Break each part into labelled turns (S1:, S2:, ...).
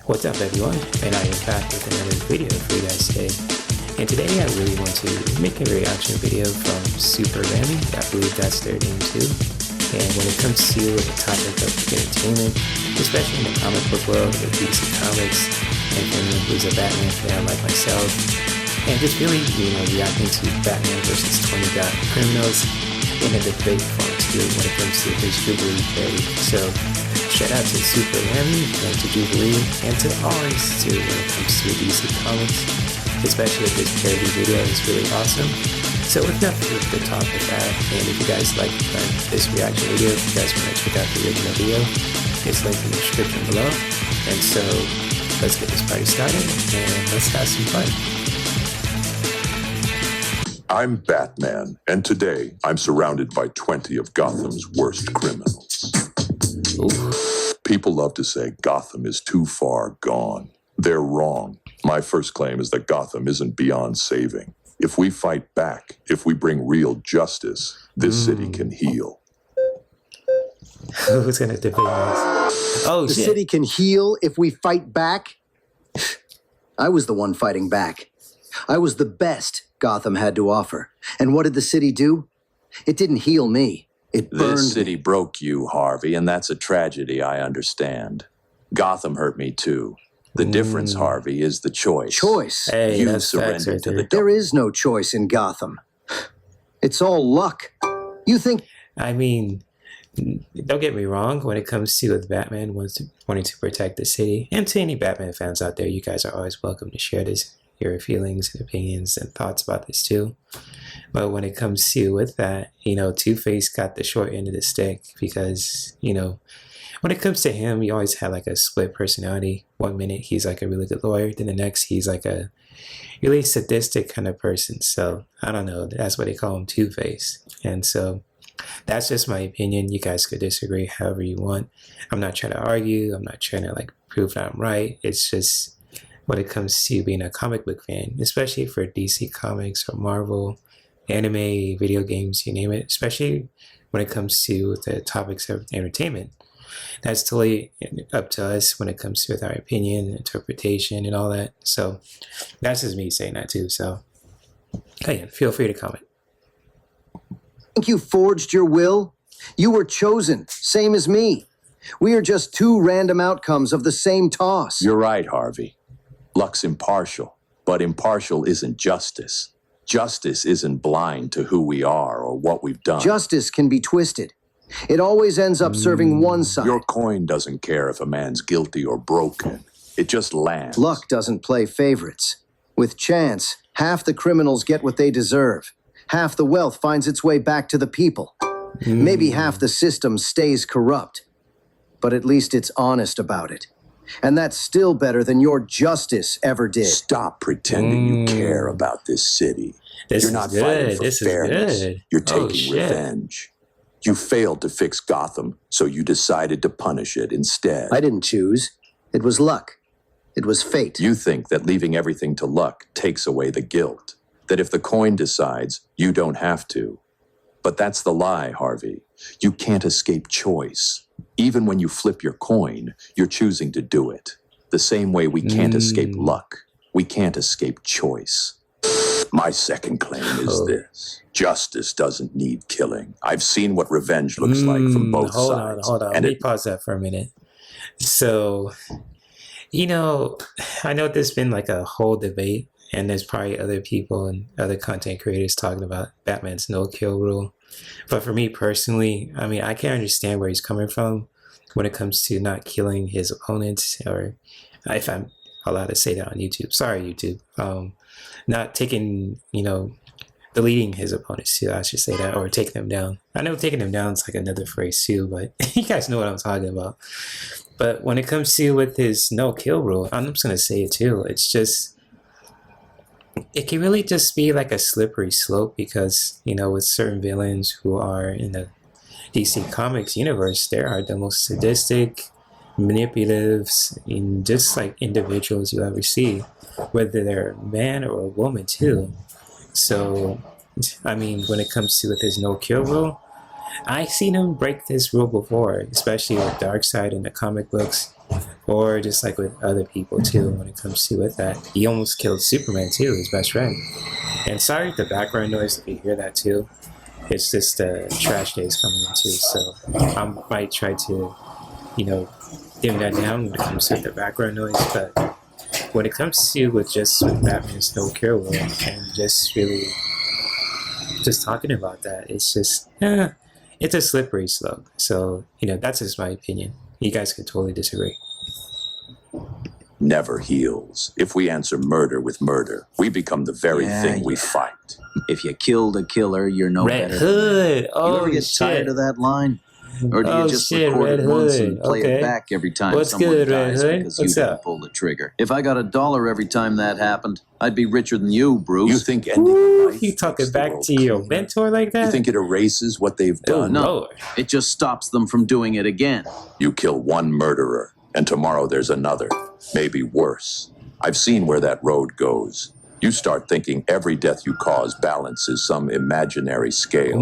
S1: What's up everyone, and I am back with another video for you guys today. And today I really want to make a reaction video from Super Ramy. I believe that's their name too. And when it comes to the topic of entertainment, especially in the comic book world with DC Comics, and for anyone who's a Batman fan like myself, and just really, reacting to Batman versus 20 criminals in a debate form too when it comes to his Jubilee parody. So shout out to Super Ramy and to Jubilee and to Ours too when it comes to DC Comics, especially if this parody video is really awesome. So with nothing to talk with that, and if you guys like this reaction video, if you guys want to check out the original video, it's linked in the description below. And so let's get this party started and let's have some fun.
S2: I'm Batman, and today I'm surrounded by 20 of Gotham's worst criminals.
S1: Ooh.
S2: People love to say Gotham is too far gone. They're wrong. My first claim is that Gotham isn't beyond saving. If we fight back, if we bring real justice, this city can heal.
S1: Who's gonna debate this? Oh,
S3: the
S1: shit.
S3: city can heal if we fight back? I was the one fighting back. I was the best Gotham had to offer. And what did the city do? It didn't heal me. It burned
S4: This city
S3: me.
S4: broke you, Harvey, and that's a tragedy, I understand. Gotham hurt me too. The difference, Harvey, is the choice.
S3: Choice?
S1: Hey,
S4: You
S1: that's facts
S4: surrendered
S1: right
S4: to
S1: there.
S4: the
S3: There is no choice in Gotham. It's all luck. You think...
S1: I mean, don't get me wrong, when it comes to with Batman wanting to protect the city, and to any Batman fans out there, you guys are always welcome to share your feelings and opinions and thoughts about this too. But when it comes to with that, Two-Face got the short end of the stick because, when it comes to him, he always had like a split personality. One minute he's like a really good lawyer, then the next he's like a really sadistic kind of person. So I don't know, that's why they call him Two-Face. And so that's just my opinion. You guys could disagree however you want. I'm not trying to argue. I'm not trying to like prove that I'm right. It's just when it comes to being a comic book fan, especially for DC Comics or Marvel, anime, video games, you name it, especially when it comes to the topics of entertainment. That's totally up to us when it comes to our opinion, interpretation, and all that. So that's just me saying that too. So again, feel free to comment.
S3: Think you forged your will? You were chosen, same as me. We are just two random outcomes of the same toss.
S4: You're right, Harvey. Luck's impartial, but impartial isn't justice. Justice isn't blind to who we are or what we've done.
S3: Justice can be twisted. It always ends up serving one side.
S4: Your coin doesn't care if a man's guilty or broken. It just lands.
S3: Luck doesn't play favorites. With chance, half the criminals get what they deserve. Half the wealth finds its way back to the people. Maybe half the system stays corrupt. But at least it's honest about it. And that's still better than your justice ever did.
S4: Stop pretending you care about this city.
S1: This
S4: You're
S1: is
S4: not
S1: good.
S4: fighting for
S1: This is
S4: fairness.
S1: good.
S4: You're
S1: Oh,
S4: taking
S1: shit.
S4: revenge. You failed to fix Gotham, so you decided to punish it instead.
S3: I didn't choose. It was luck. It was fate.
S4: You think that leaving everything to luck takes away the guilt. That if the coin decides, you don't have to. But that's the lie, Harvey. You can't escape choice. Even when you flip your coin, you're choosing to do it. The same way we can't escape luck. We can't escape choice. My second claim is this. Justice doesn't need killing. I've seen what revenge looks like from both sides.
S1: Hold on.
S4: And
S1: Let me pause that for a minute. So, I know there's been like a whole debate, and there's probably other people and other content creators talking about Batman's no-kill rule. But for me personally, I can understand where he's coming from when it comes to not killing his opponents, or if I'm allowed to say that on YouTube. Sorry, YouTube. Not taking, deleting his opponents too, I should say that, or taking them down. I know taking them down is like another phrase too, but you guys know what I'm talking about. But when it comes to with his no-kill rule, I'm just going to say it too. It's just, it can really just be like a slippery slope because, with certain villains who are in the DC Comics universe, they are the most sadistic, manipulative, and just like individuals you ever see, whether they're a man or a woman too. So, when it comes to with his no-kill rule, I've seen him break this rule before, especially with Darkseid in the comic books. Or just like with other people too, when it comes to with that. He almost killed Superman too, his best friend. And sorry if the background noise, if you hear that too. It's just the trash days coming in too, so I might try to, dim that down when it comes to the background noise. But when it comes to with Batman's no cure world and just really just talking about that, it's just it's a slippery slope. So that's just my opinion. You guys could totally disagree.
S4: Never heals. If we answer murder with murder, we become the very thing we fight.
S5: If you killed a killer, you're no
S1: Red
S5: better.
S1: Hood.
S5: You
S1: Oh
S5: ever get tired
S1: shit.
S5: of that line? Or do you
S1: Oh
S5: just
S1: shit,
S5: record
S1: Red
S5: it once
S1: Hood.
S5: and play
S1: Okay.
S5: it back every time
S1: What's
S5: someone
S1: good, Red
S5: dies
S1: Hood?
S5: because
S1: What's
S5: you didn't
S1: up?
S5: pull the trigger? If I got $1 every time that happened, I'd be richer than you, Bruce.
S4: You think ending
S1: Ooh,
S4: life
S1: you talking
S4: makes the
S1: back
S4: world
S1: to your
S4: cleaner?
S1: mentor like that?
S4: You think it erases what they've
S1: Oh,
S4: done?
S5: no.
S1: Lord.
S5: It just stops them from doing it again.
S4: You kill one murderer, and tomorrow there's another, maybe worse. I've seen where that road goes. You start thinking every death you cause balances some imaginary scale.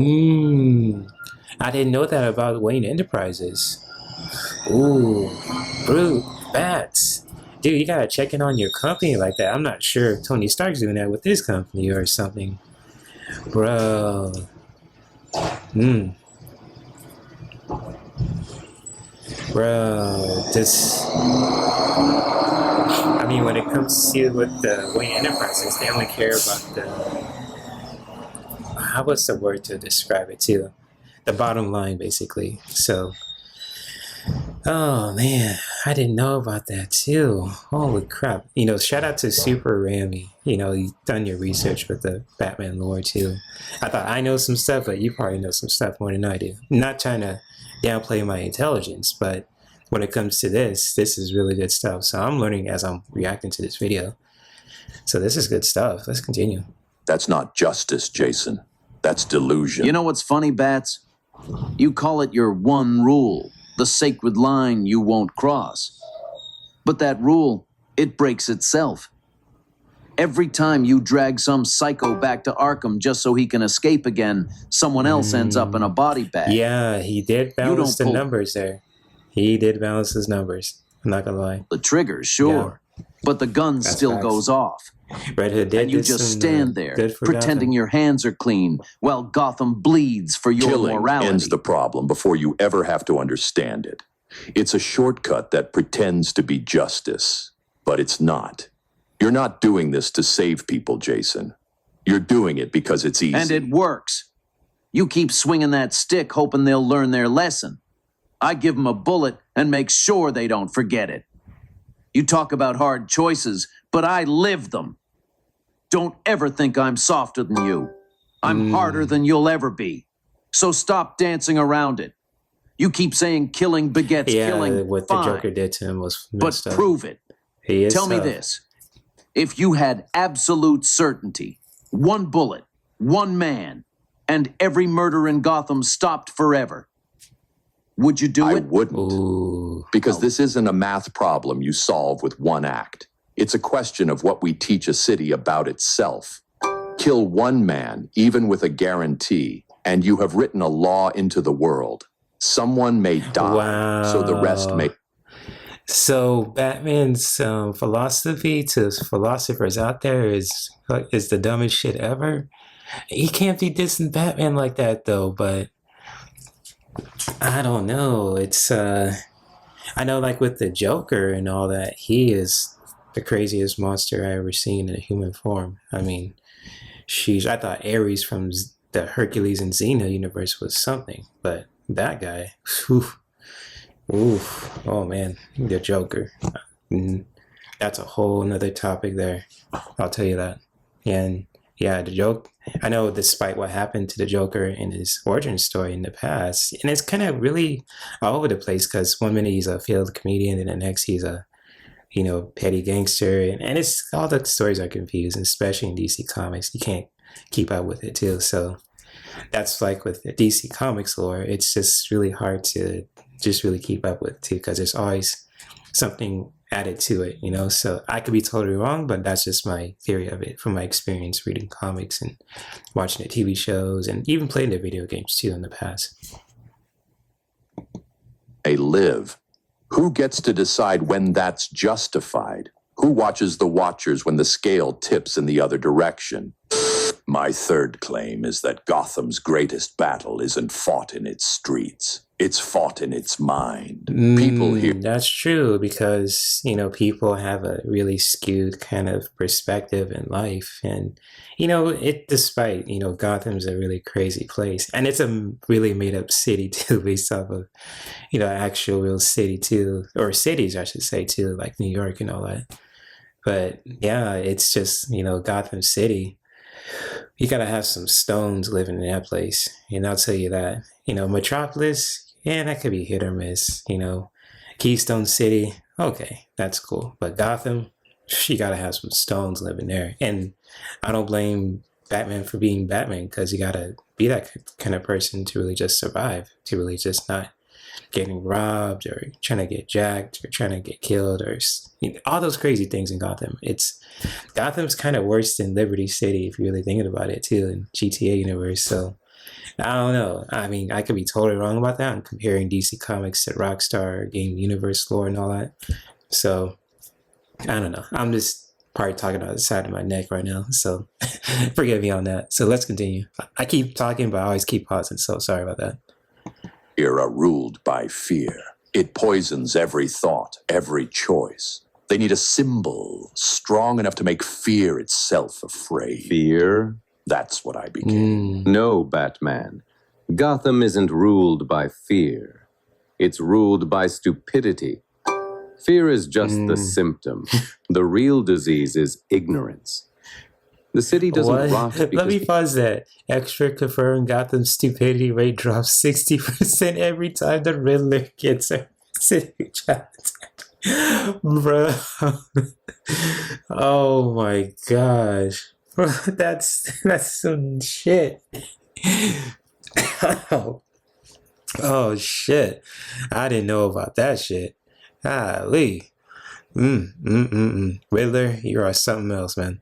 S1: I didn't know that about Wayne Enterprises. Ooh, Brute, Bats. Dude, you gotta check in on your company like that. I'm not sure if Tony Stark's doing that with his company or something. Bro. Bro, this... I mean, when it comes to with the Wayne Enterprises, they only care about the... What's the word to describe it too? The bottom line, basically. So... Oh man, I didn't know about that too. Holy crap. Shout out to Super Ramy. You've done your research with the Batman lore too. I thought I know some stuff, but you probably know some stuff more than I do. I'm not trying to downplay my intelligence, but when it comes to this is really good stuff. So I'm learning as I'm reacting to this video. So this is good stuff. Let's continue.
S4: That's not justice, Jason. That's delusion.
S5: You know what's funny, Bats? You call it your one rule, the sacred line you won't cross. But that rule, it breaks itself. Every time you drag some psycho back to Arkham just so he can escape again, someone else ends up in a body bag.
S1: Yeah, he did balance the
S5: pull-
S1: numbers there. He did balance his numbers. I'm not gonna lie.
S5: The trigger, sure. But the gun
S1: That's
S5: still
S1: facts.
S5: goes off.
S1: Red Hood did
S5: And you
S1: this
S5: just
S1: and,
S5: stand there,
S1: good for
S5: pretending
S1: Gotham.
S5: your hands are clean, while Gotham bleeds for your
S4: Killing
S5: morality.
S4: ends the problem before you ever have to understand it. It's a shortcut that pretends to be justice, but it's not. You're not doing this to save people, Jason. You're doing it because it's easy.
S5: And it works. You keep swinging that stick hoping they'll learn their lesson. I give them a bullet and make sure they don't forget it. You talk about hard choices, but I live them. Don't ever think I'm softer than you. I'm harder than you'll ever be. So stop dancing around it. You keep saying killing begets killing.
S1: What
S5: Fine,
S1: the Joker did to him was
S5: but
S1: messed up.
S5: prove it.
S1: He is
S5: Tell me
S1: tough.
S5: this. If you had absolute certainty, one bullet, one man, and every murder in Gotham stopped forever, would you do
S4: I
S5: it?
S4: wouldn't.
S1: Ooh.
S4: Because this isn't a math problem you solve with one act. It's a question of what we teach a city about itself. Kill one man, even with a guarantee, and you have written a law into the world. Someone may die, so the rest may...
S1: So Batman's philosophy to philosophers out there is the dumbest shit ever. He can't be dissing Batman like that though, but I don't know. It's I know like with the Joker and all that, he is the craziest monster I ever seen in a human form. I mean, I thought Ares from the Hercules and Xena universe was something, but that guy, oof, oh man, the Joker. That's a whole nother topic there. I'll tell you that. And yeah, the joke. I know, despite what happened to the Joker in his origin story in the past, and it's kind of really all over the place because one minute he's a failed comedian, and the next he's a petty gangster, and it's all the stories are confused, and especially in DC Comics, you can't keep up with it too. So that's like with the DC Comics lore, it's just really hard to just really keep up with too, because there's always something added to it, so I could be totally wrong, but that's just my theory of it from my experience reading comics and watching the TV shows and even playing the video games too in the past.
S4: may live.
S2: Who gets to decide when that's justified? Who watches the watchers when the scale tips in the other direction? My third claim is that Gotham's greatest battle isn't fought in its streets. It's fought in its mind. People here.
S1: That's true because, people have a really skewed kind of perspective in life. And, despite, Gotham's a really crazy place. And it's a really made up city too, based off of, actual real city too, or cities, I should say too, like New York and all that. But yeah, it's just, Gotham City. You gotta have some stones living in that place. And I'll tell you that. Metropolis, yeah, that could be hit or miss. Keystone City, okay, that's cool. But Gotham, you gotta have some stones living there. And I don't blame Batman for being Batman, because you gotta be that kind of person to really just survive, to really just not getting robbed or trying to get jacked or trying to get killed or all those crazy things in Gotham. Gotham's kind of worse than Liberty City if you're really thinking about it too in GTA universe. So I don't know. I mean, I could be totally wrong about that. I'm comparing DC Comics to Rockstar game universe lore and all that. So I don't know. I'm just probably talking out the side of my neck right now. So forgive me on that. So let's continue. I keep talking, but I always keep pausing. So sorry about that.
S2: Here are ruled by fear. It poisons every thought, every choice. They need a symbol strong enough to make fear itself afraid.
S6: Fear?
S2: That's what I became.
S6: No, Batman. Gotham isn't ruled by fear. It's ruled by stupidity. Fear is just the symptom. The real disease is ignorance. The city doesn't rot because...
S1: Let me pause that. Extra confirmed Gotham's stupidity rate drops 60% every time the Riddler gets a city challenge. Bro. Oh my gosh. Bro, that's some shit. Oh shit. I didn't know about that shit. Golly. Riddler, you are something else, man.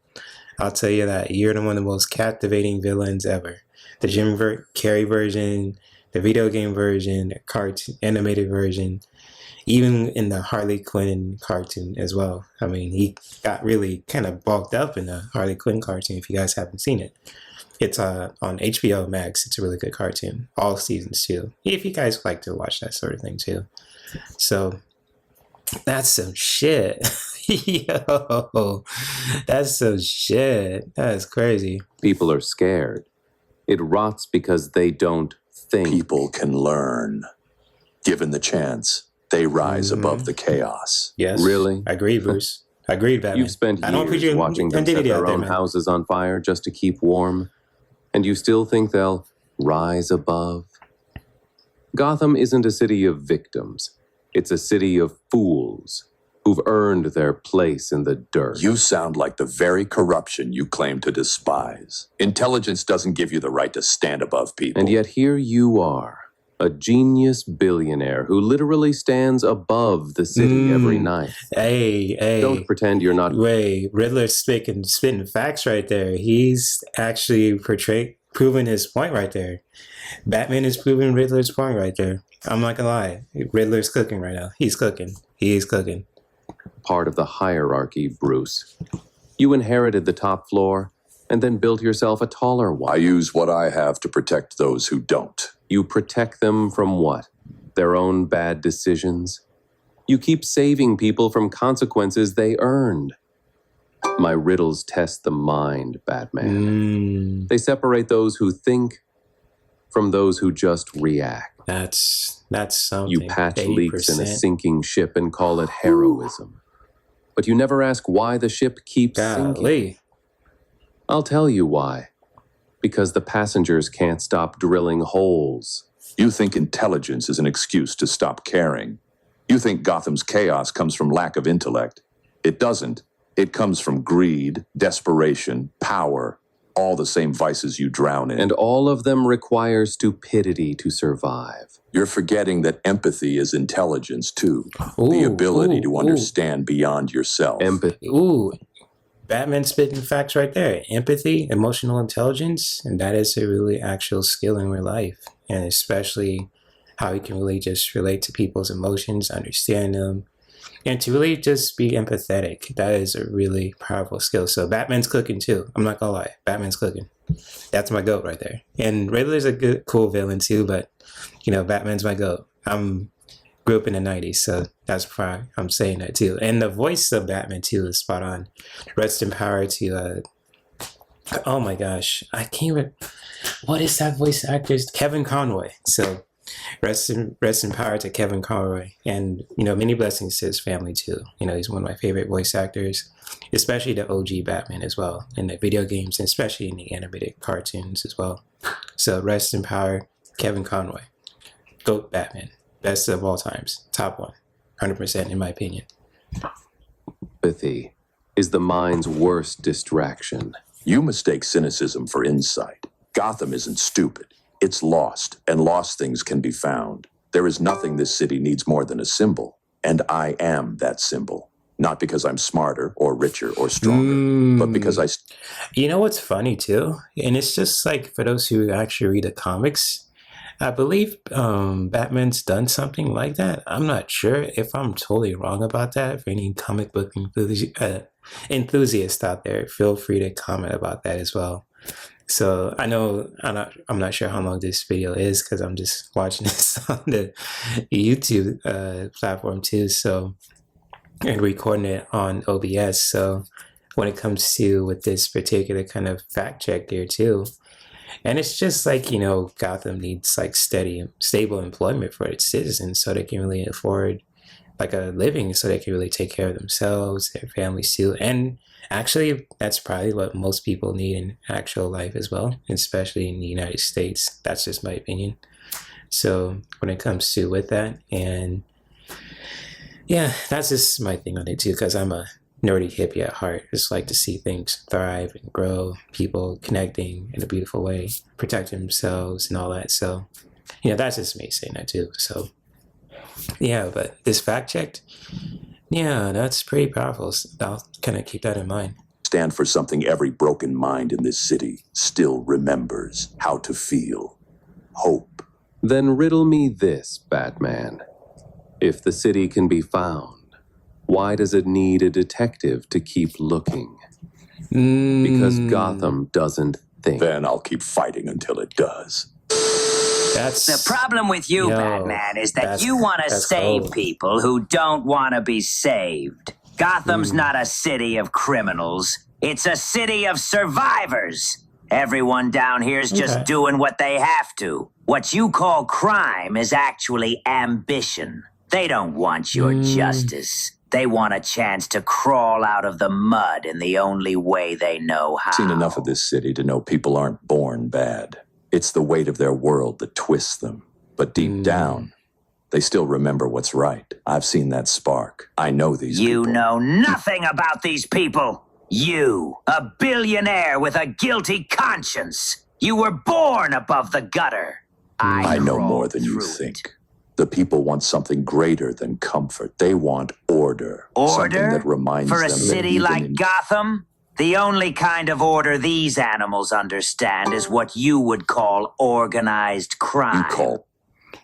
S1: I'll tell you that. You're one of the most captivating villains ever. The Jim Carrey version, the video game version, the cartoon animated version, even in the Harley Quinn cartoon as well. I mean, he got really kind of bulked up in the Harley Quinn cartoon, if you guys haven't seen it. It's on HBO Max. It's a really good cartoon. All seasons too. If you guys like to watch that sort of thing too. So that's some shit. Yo, that's some shit. That is crazy.
S6: People are scared. It rots because they don't think.
S2: People can learn. Given the chance, they rise above the chaos.
S1: Yes.
S6: Really?
S1: Agreed, Bruce. Agreed, Batman.
S6: You've spent years watching them set their own houses on fire just to keep warm, and you still think they'll rise above? Gotham isn't a city of victims. It's a city of fools who've earned their place in the dirt.
S2: You sound like the very corruption you claim to despise. Intelligence doesn't give you the right to stand above people.
S6: And yet here you are, a genius billionaire who literally stands above the city every night.
S1: Hey.
S6: Don't pretend you're not...
S1: Wait, Riddler's spitting facts right there. He's actually proving his point right there. Batman is proving Riddler's point right there. I'm not gonna lie. Riddler's cooking right now. He's cooking. He is cooking.
S6: Part of the hierarchy, Bruce. You inherited the top floor and then built yourself a taller one.
S2: I use what I have to protect those who don't.
S6: You protect them from what? Their own bad decisions? You keep saving people from consequences they earned. My riddles test the mind, Batman. They separate those who think from those who just react.
S1: That's something.
S6: You patch
S1: 80%.
S6: leaks in a sinking ship and call it heroism. But you never ask why the ship keeps sinking. I'll tell you why. Because the passengers can't stop drilling holes.
S2: You think intelligence is an excuse to stop caring. You think Gotham's chaos comes from lack of intellect. It doesn't. It comes from greed, desperation, power, all the same vices you drown in.
S6: And all of them require stupidity to survive.
S2: You're forgetting that empathy is intelligence, too. The ability to understand beyond yourself.
S6: Empathy.
S1: Batman spitting facts right there. Empathy, emotional intelligence, and that is a really actual skill in real life. And especially how he can really just relate to people's emotions, understand them, and to really just be empathetic. That is a really powerful skill. So Batman's cooking too. I'm not gonna lie, Batman's cooking. That's my goat right there. And Riddler's a good, cool villain too, but Batman's my goat. Grew up in the 90s, so that's why I'm saying that too. And the voice of Batman too is spot on. Rest in power to oh my gosh, I can't even, what is that voice actor's, Kevin Conroy. So rest in power to Kevin Conroy, and many blessings to his family too. He's one of my favorite voice actors, especially the OG Batman as well, in the video games, and especially in the animated cartoons as well. So rest in power, Kevin Conroy. GOAT Batman. Best of all times. Top one. 100% in my opinion.
S6: Empathy is the mind's worst distraction.
S2: You mistake cynicism for insight. Gotham isn't stupid. It's lost, and lost things can be found. There is nothing this city needs more than a symbol, and I am that symbol. Not because I'm smarter or richer or stronger, but because I...
S1: You know what's funny too? And it's just like, for those who actually read the comics, I believe Batman's done something like that. I'm not sure if I'm totally wrong about that. For any comic book enthusiast out there, feel free to comment about that as well. So I know I'm not sure how long this video is, because I'm just watching this on the YouTube platform too. So, and recording it on OBS. So when it comes to with this particular kind of fact check here too, and it's just like, Gotham needs like stable employment for its citizens, so they can really afford like a living, so they can really take care of themselves, their families too. And actually, that's probably what most people need in actual life as well, especially in the United States. That's just my opinion. So when it comes to with that, and yeah, that's just my thing on it too, because I'm a nerdy hippie at heart. Just like to see things thrive and grow, people connecting in a beautiful way, protecting themselves and all that. So, that's just me saying that too. So, yeah, but this fact checked, yeah, that's pretty powerful. So I'll kind of keep that in mind.
S2: Stand for something every broken mind in this city still remembers how to feel. Hope.
S6: Then riddle me this, Batman. If the city can be found, why does it need a detective to keep looking? Because Gotham doesn't think.
S2: Then I'll keep fighting until it does.
S1: That's
S7: The problem with you, Batman, is that you want to save people who don't want to be saved. Gotham's not a city of criminals. It's a city of survivors. Everyone down here's just doing what they have to. What you call crime is actually ambition. They don't want your justice. They want a chance to crawl out of the mud in the only way they know how.
S2: I've seen enough of this city to know people aren't born bad. It's the weight of their world that twists them. But deep down, they still remember what's right. I've seen that spark. I know these people.
S7: You know nothing about these people. You, a billionaire with a guilty conscience. You were born above the gutter.
S2: I know
S7: crawled
S2: more than you
S7: through
S2: think.
S7: it.
S2: The people want something greater than comfort. They want order. Something
S7: Order?
S2: that reminds
S7: For
S2: them
S7: a
S2: that
S7: city
S2: even
S7: like
S2: in-
S7: Gotham? The only kind of order these animals understand is what you would call organized crime.
S2: You call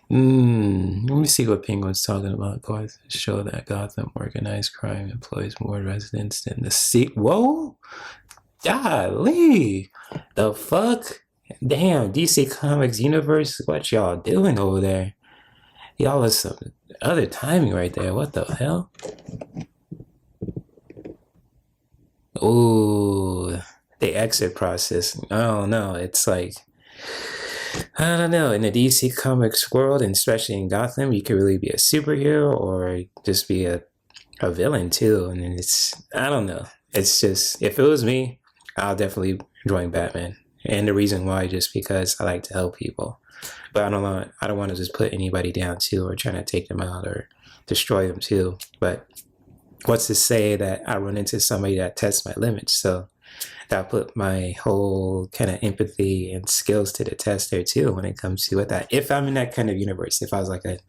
S1: Let me see what Penguin's talking about. Guys, show that Gotham organized crime employs more residents than the city. Whoa! Golly! The fuck? Damn, DC Comics universe, what y'all doing over there? Y'all are some other timing right there. What the hell? Ooh, the exit process. I don't know. It's like, I don't know. In the DC Comics world, and especially in Gotham, you could really be a superhero or just be a villain too. And it's, I don't know. It's just, if it was me, I'll definitely join Batman. And the reason why, just because I like to help people. But I don't want to just put anybody down too, or trying to take them out or destroy them too. But what's to say that I run into somebody that tests my limits? So that put my whole kind of empathy and skills to the test there too when it comes to that. If I'm in that kind of universe, if I was like an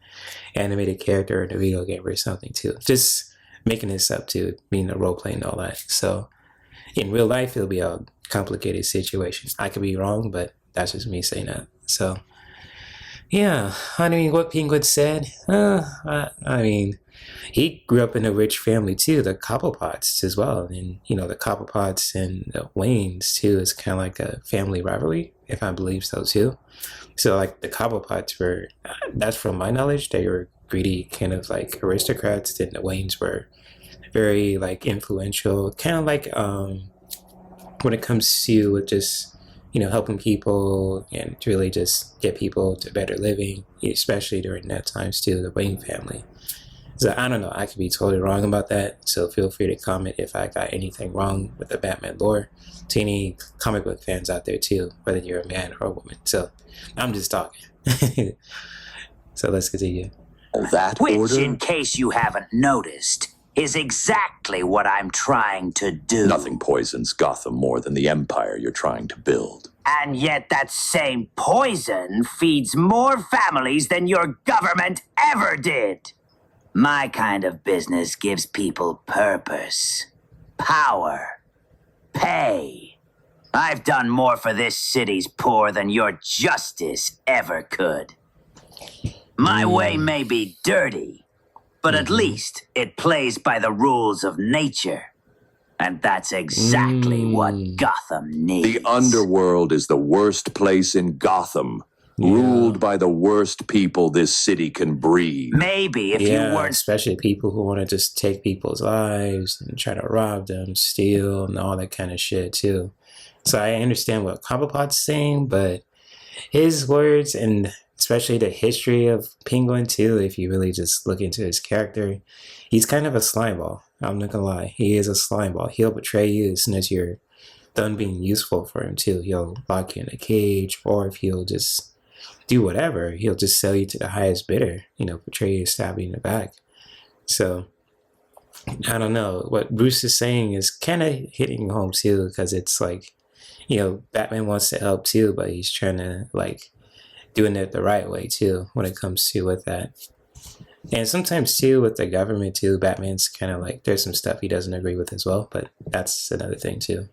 S1: animated character in a video game or something too, just making this up to being a role play and all that. So in real life, it'll be a complicated situation. I could be wrong, but that's just me saying that. So Yeah, I mean, what Penguin said, I mean, he grew up in a rich family too, the Cobblepots as well. And, the Cobblepots and the Waynes too is kind of like a family rivalry, if I believe so too. So, like, the Cobblepots were, that's from my knowledge, they were greedy kind of like aristocrats, and the Waynes were very like influential, kind of like when it comes to just helping people and to really just get people to better living, especially during that times too, the Wayne family. So I don't know, I could be totally wrong about that, so feel free to comment if I got anything wrong with the Batman lore, to any comic book fans out there too, whether you're a man or a woman. So I'm just talking. So let's continue.
S2: That
S7: Which,
S2: order?
S7: in case you haven't noticed, is exactly what I'm trying to do.
S2: Nothing poisons Gotham more than the empire you're trying to build.
S7: And yet that same poison feeds more families than your government ever did. My kind of business gives people purpose, power, pay. I've done more for this city's poor than your justice ever could. My way may be dirty, but at least it plays by the rules of nature. And that's exactly what Gotham needs.
S2: The underworld is the worst place in Gotham, ruled by the worst people this city can breed.
S7: Maybe if you weren't...
S1: especially people who want to just take people's lives and try to rob them, steal, and all that kind of shit too. So I understand what Cobblepot's saying, but his words, and especially the history of Penguin too, if you really just look into his character, he's kind of a slimeball. I'm not gonna lie, he is a slimeball. He'll betray you as soon as you're done being useful for him too. He'll lock you in a cage, or if he'll just do whatever, he'll just sell you to the highest bidder, betray you, stab you in the back. So I don't know, what Bruce is saying is kind of hitting home too, because it's like, Batman wants to help too, but he's trying to like doing it the right way too when it comes to with that. And sometimes too with the government too, Batman's kind of like, there's some stuff he doesn't agree with as well, but that's another thing too.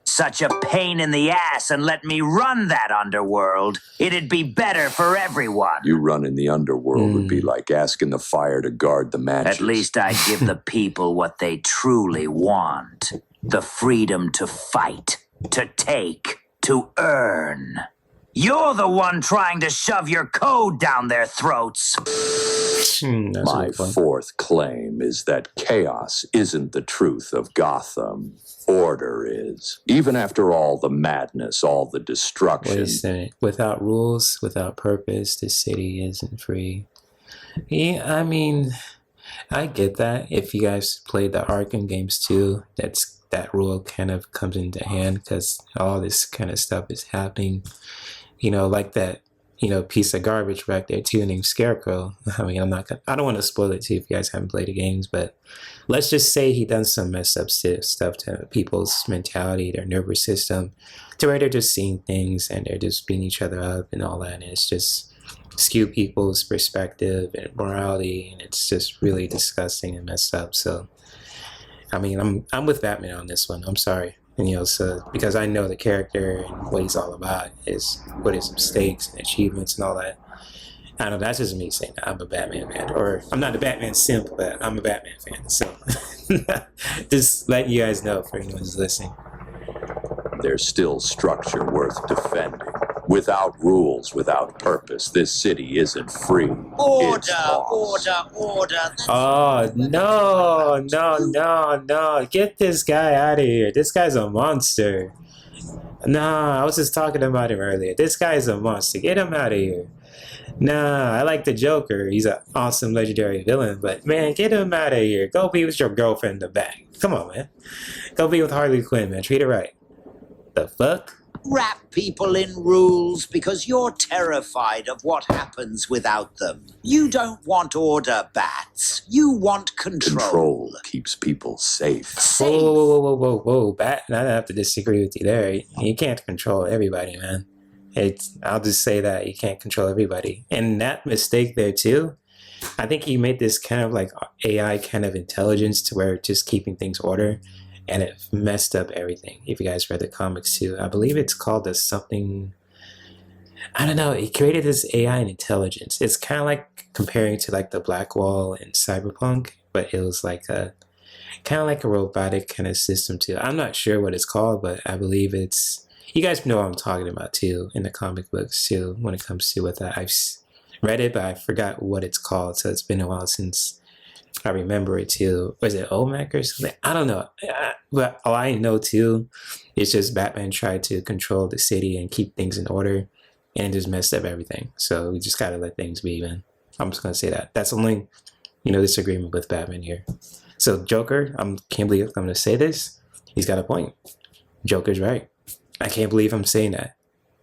S7: Such a pain in the ass and let me run that underworld, it'd be better for everyone.
S2: You run in the underworld would be like asking the fire to guard the matches.
S7: At least I give the people what they truly want. The freedom to fight, to take, to earn. You're the one trying to shove your code down their throats.
S2: My fourth claim is that chaos isn't the truth of Gotham. Order is. Even after all the madness, all the destruction.
S1: Wait a second. Without rules, without purpose, the city isn't free. Yeah, I mean, I get that. If you guys played the Arkham games too, that rule kind of comes into hand because all this kind of stuff is happening. Like that, piece of garbage back there too named Scarecrow. I mean, I don't want to spoil it too if you guys haven't played the games, but let's just say he done some messed up stuff to people's mentality, their nervous system, to where they're just seeing things and they're just beating each other up and all that, and it's just skew people's perspective and morality, and it's just really disgusting and messed up. So I mean, I'm with Batman on this one. I'm sorry. And, so because I know the character and what he's all about is what his mistakes and achievements and all that. I don't know, that's just me saying that. I'm a Batman fan. Or I'm not a Batman simp, but I'm a Batman fan. So just letting you guys know for anyone who's listening.
S2: There's still structure worth defending. Without rules, without purpose, this city isn't free.
S7: Order.
S1: Oh, no. Get this guy out of here. This guy's a monster. Nah, I was just talking about him earlier. This guy's a monster. Get him out of here. Nah, I like the Joker. He's an awesome legendary villain, but man, get him out of here. Go be with your girlfriend in the back. Come on, man. Go be with Harley Quinn, man. Treat her right. The fuck?
S8: Wrap people in rules because you're terrified of what happens without them. You don't want order, Bats. You want control.
S2: Control keeps people safe.
S1: Whoa. Bat, I have to disagree with you there. You can't control everybody, man. I'll just say that. You can't control everybody. And that mistake there, too, I think he made this kind of like AI kind of intelligence to where it's just keeping things order. And it messed up everything. If you guys read the comics too, I believe it's called the something. I don't know. He created this AI and intelligence. It's kind of like comparing to like the Black Wall in Cyberpunk, but it was like a kind of like a robotic kind of system too. I'm not sure what it's called, but I believe it's. You guys know what I'm talking about too in the comic books too. When it comes to what I've read it, but I forgot what it's called. So it's been a while since I remember it too. Was it Olmec or something? I don't know. But all I know too is just Batman tried to control the city and keep things in order, and just messed up everything. So we just gotta let things be, man. I'm just gonna say that. That's the only, disagreement with Batman here. So Joker, can't believe I'm gonna say this. He's got a point. Joker's right. I can't believe I'm saying that.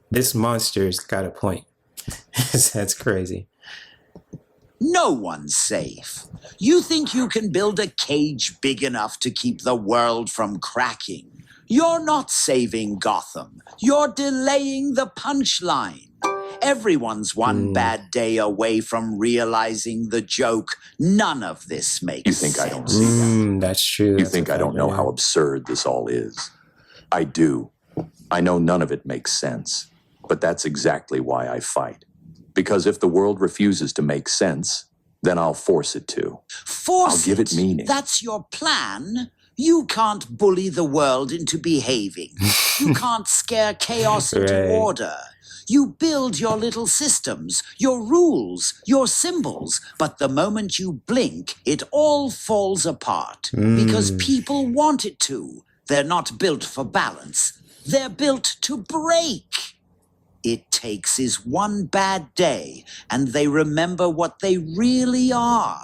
S1: This monster's got a point. That's crazy.
S8: No one's safe. You think you can build a cage big enough to keep the world from cracking? You're not saving Gotham. You're delaying the punchline. Everyone's one bad day away from realizing the joke. None of this makes
S2: You think
S8: sense.
S2: I don't see that?
S1: That's true.
S2: You
S1: That's
S2: think
S1: a
S2: I don't
S1: fact,
S2: know
S1: yeah.
S2: how absurd this all is? I do. I know none of it makes sense. But that's exactly why I fight. Because if the world refuses to make sense, then I'll force it to.
S8: Force
S2: I'll give it meaning.
S8: That's your plan? You can't bully the world into behaving. You can't scare chaos into
S1: Right.
S8: order. You build your little systems, your rules, your symbols, but the moment you blink, it all falls apart. Because people want it to. They're not built for balance. They're built to break. It takes is one bad day, and they remember what they really are.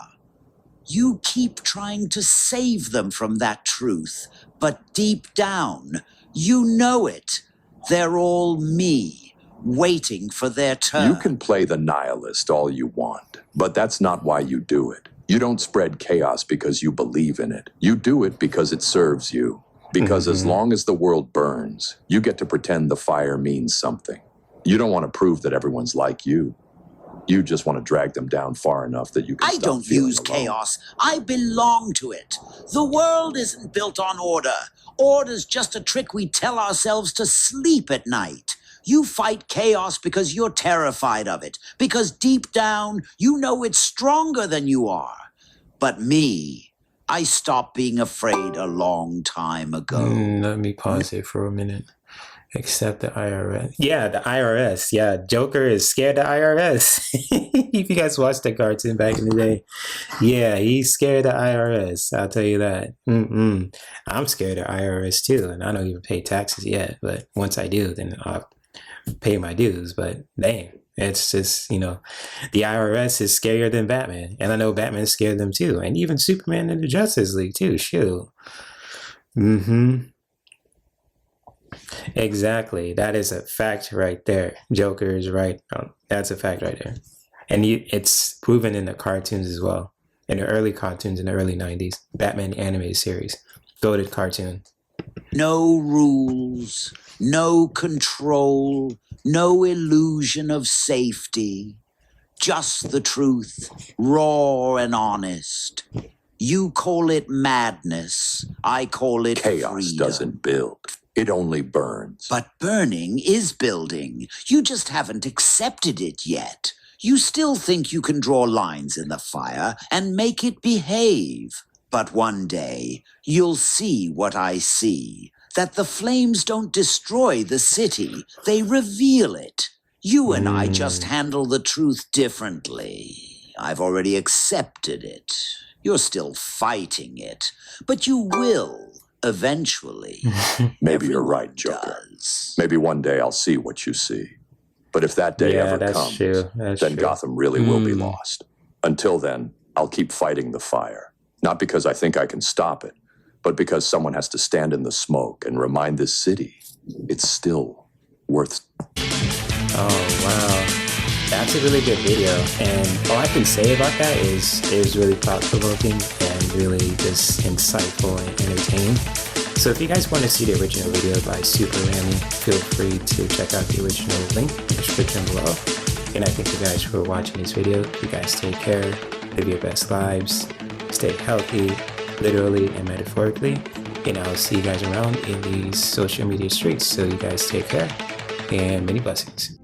S8: You keep trying to save them from that truth, but deep down, you know it. They're all me, waiting for their turn.
S2: You can play the nihilist all you want, but that's not why you do it. You don't spread chaos because you believe in it. You do it because it serves you. Because as long as the world burns, you get to pretend the fire means something. You don't want to prove that everyone's like you. You just want to drag them down far enough that you can
S8: I
S2: stop
S8: don't
S2: feeling
S8: use
S2: alone.
S8: chaos. I belong to it. The world isn't built on order. Order's just a trick we tell ourselves to sleep at night. You fight chaos because you're terrified of it. Because deep down, you know it's stronger than you are. But me, I stopped being afraid a long time ago.
S1: Let me pause it for a minute. Except the IRS. Yeah, the IRS. Yeah, Joker is scared of IRS. If you guys watched the cartoon back in the day. Yeah, he's scared of IRS. I'll tell you that. I'm scared of IRS too, and I don't even pay taxes yet. But once I do, then I'll pay my dues. But dang, it's just, the IRS is scarier than Batman. And I know Batman's scared of them too. And even Superman in the Justice League too. Shoot. Exactly. That is a fact right there. Joker is right. That's a fact right there. And it's proven in the cartoons as well. In the early cartoons in the early 90s. Batman animated series. Goated cartoon.
S8: No rules, no control, no illusion of safety. Just the truth, raw and honest. You call it madness. I call it
S2: Chaos
S8: freedom.
S2: doesn't build. It only burns.
S8: But burning is building. You just haven't accepted it yet. You still think you can draw lines in the fire and make it behave. But one day, you'll see what I see. That the flames don't destroy the city. They reveal it. You and I just handle the truth differently. I've already accepted it. You're still fighting it. But you will, eventually.
S2: Maybe you're
S8: Everyone
S2: right, Joker.
S8: does.
S2: Maybe one day I'll see what you see. But if that day ever
S1: that's
S2: comes,
S1: true. That's
S2: then
S1: true.
S2: Gotham really will be lost. Until then, I'll keep fighting the fire. Not because I think I can stop it, but because someone has to stand in the smoke and remind this city it's still worth.
S1: Oh, wow. That's a really good video. And all I can say about that is it was really thought-provoking and really just insightful and entertaining. So if you guys want to see the original video by Super Ramy, feel free to check out the original link in the description below. And I thank you guys for watching this video. You guys take care, live your best lives, stay healthy, literally and metaphorically. And I'll see you guys around in these social media streets. So you guys take care and many blessings.